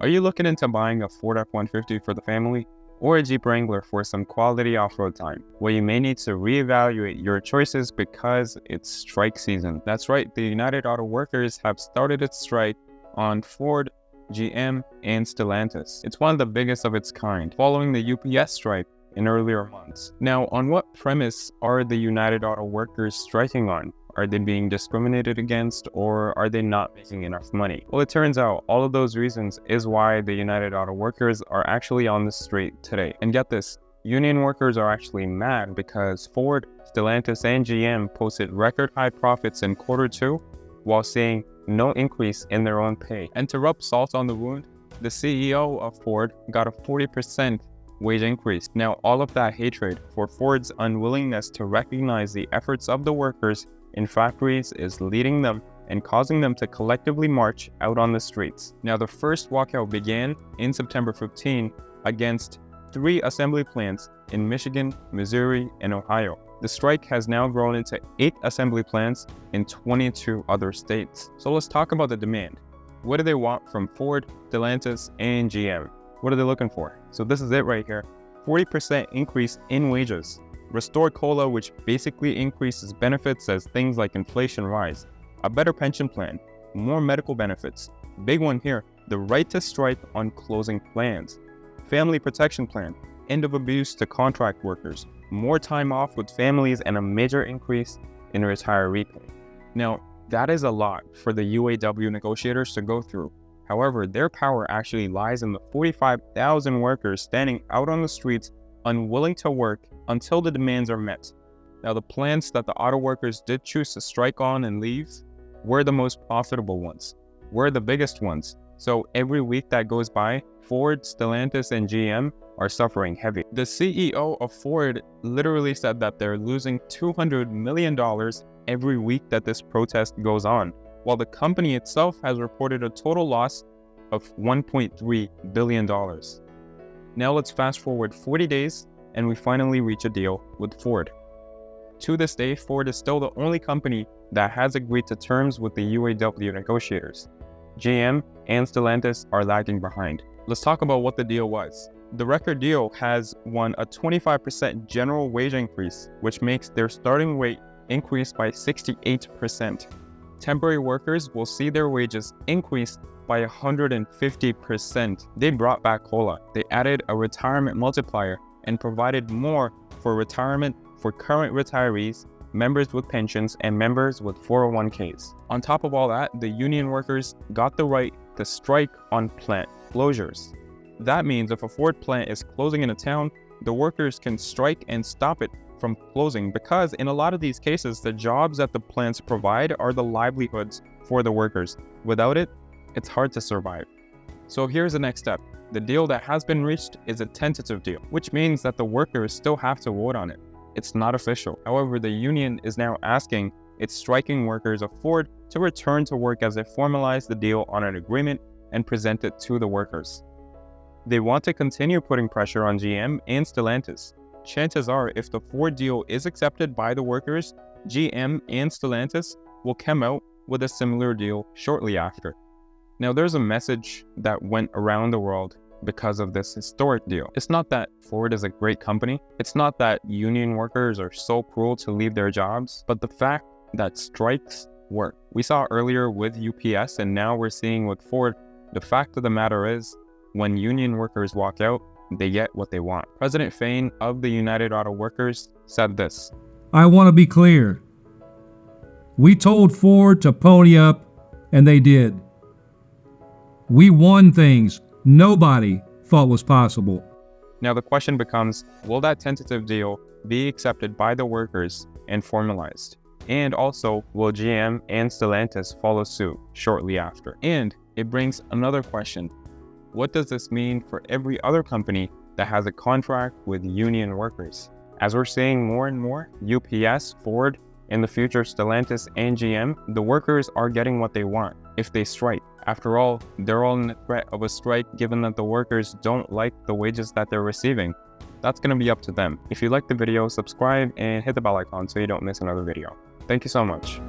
Are you looking into buying a Ford F-150 for the family or a Jeep Wrangler for some quality off-road time? Well, you may need to reevaluate your choices because it's strike season. That's right, the United Auto Workers have started its strike on Ford, GM, and Stellantis. It's one of the biggest of its kind, following the UPS strike in earlier months. Now, on what premise are the United Auto Workers striking on? Are they being discriminated against, or are they not making enough money? Well, it turns out all of those reasons is why the United Auto Workers are actually on the street today. And get this, union workers are actually mad because Ford, Stellantis, and GM posted record high profits in Q2 while seeing no increase in their own pay. And to rub salt on the wound, the CEO of Ford got a 40% wage increase. Now, all of that hatred for Ford's unwillingness to recognize the efforts of the workers in factories is leading them and causing them to collectively march out on the streets. Now, the first walkout began in September 15 against 3 assembly plants in Michigan, Missouri, and Ohio. The strike has now grown into 8 assembly plants in 22 other states. So let's talk about the demand. What do they want from Ford, Stellantis, and GM? What are they looking for? So this is it right here. 40% increase in wages. Restored COLA, which basically increases benefits as things like inflation rise. A better pension plan. More medical benefits. Big one here, the right to strike on closing plans. Family protection plan. End of abuse to contract workers. More time off with families and a major increase in retiree pay. Now, that is a lot for the UAW negotiators to go through. However, their power actually lies in the 45,000 workers standing out on the streets unwilling to work until the demands are met. Now, the plants that the auto workers did choose to strike on and leave were the most profitable ones, were the biggest ones. So every week that goes by, Ford, Stellantis, and GM are suffering heavy. The CEO of Ford literally said that they're losing $200 million every week that this protest goes on, while the company itself has reported a total loss of $1.3 billion. Now let's fast forward 40 days and we finally reach a deal with Ford. To this day, Ford is still the only company that has agreed to terms with the UAW negotiators. GM and Stellantis are lagging behind. Let's talk about what the deal was. The record deal has won a 25% general wage increase, which makes their starting rate increase by 68%. Temporary workers will see their wages increase by 150%. They brought back COLA. They added a retirement multiplier and provided more for retirement for current retirees, members with pensions, and members with 401ks. On top of all that, the union workers got the right to strike on plant closures. That means if a Ford plant is closing in a town, the workers can strike and stop it from closing, because in a lot of these cases, the jobs that the plants provide are the livelihoods for the workers. Without it, it's hard to survive. So here's the next step. The deal that has been reached is a tentative deal, which means that the workers still have to vote on it. It's not official. However, the union is now asking its striking workers of Ford to return to work as they formalize the deal on an agreement and present it to the workers. They want to continue putting pressure on GM and Stellantis. Chances are, if the Ford deal is accepted by the workers, GM and Stellantis will come out with a similar deal shortly after. Now, there's a message that went around the world because of this historic deal. It's not that Ford is a great company. It's not that union workers are so cruel to leave their jobs, but the fact that strikes work. We saw earlier with UPS, and now we're seeing with Ford. The fact of the matter is, when union workers walk out, they get what they want. President Fain of the United Auto Workers said this: I want to be clear. We told Ford to pony up, and they did. We won things nobody thought was possible. Now the question becomes, will that tentative deal be accepted by the workers and formalized? And also, will GM and Stellantis follow suit shortly after? And it brings another question. What does this mean for every other company that has a contract with union workers? As we're seeing more and more, UPS, Ford, in the future Stellantis and GM, the workers are getting what they want if they strike. After all, they're all in the threat of a strike given that the workers don't like the wages that they're receiving. That's going to be up to them. If you liked the video, subscribe and hit the bell icon so you don't miss another video. Thank you so much.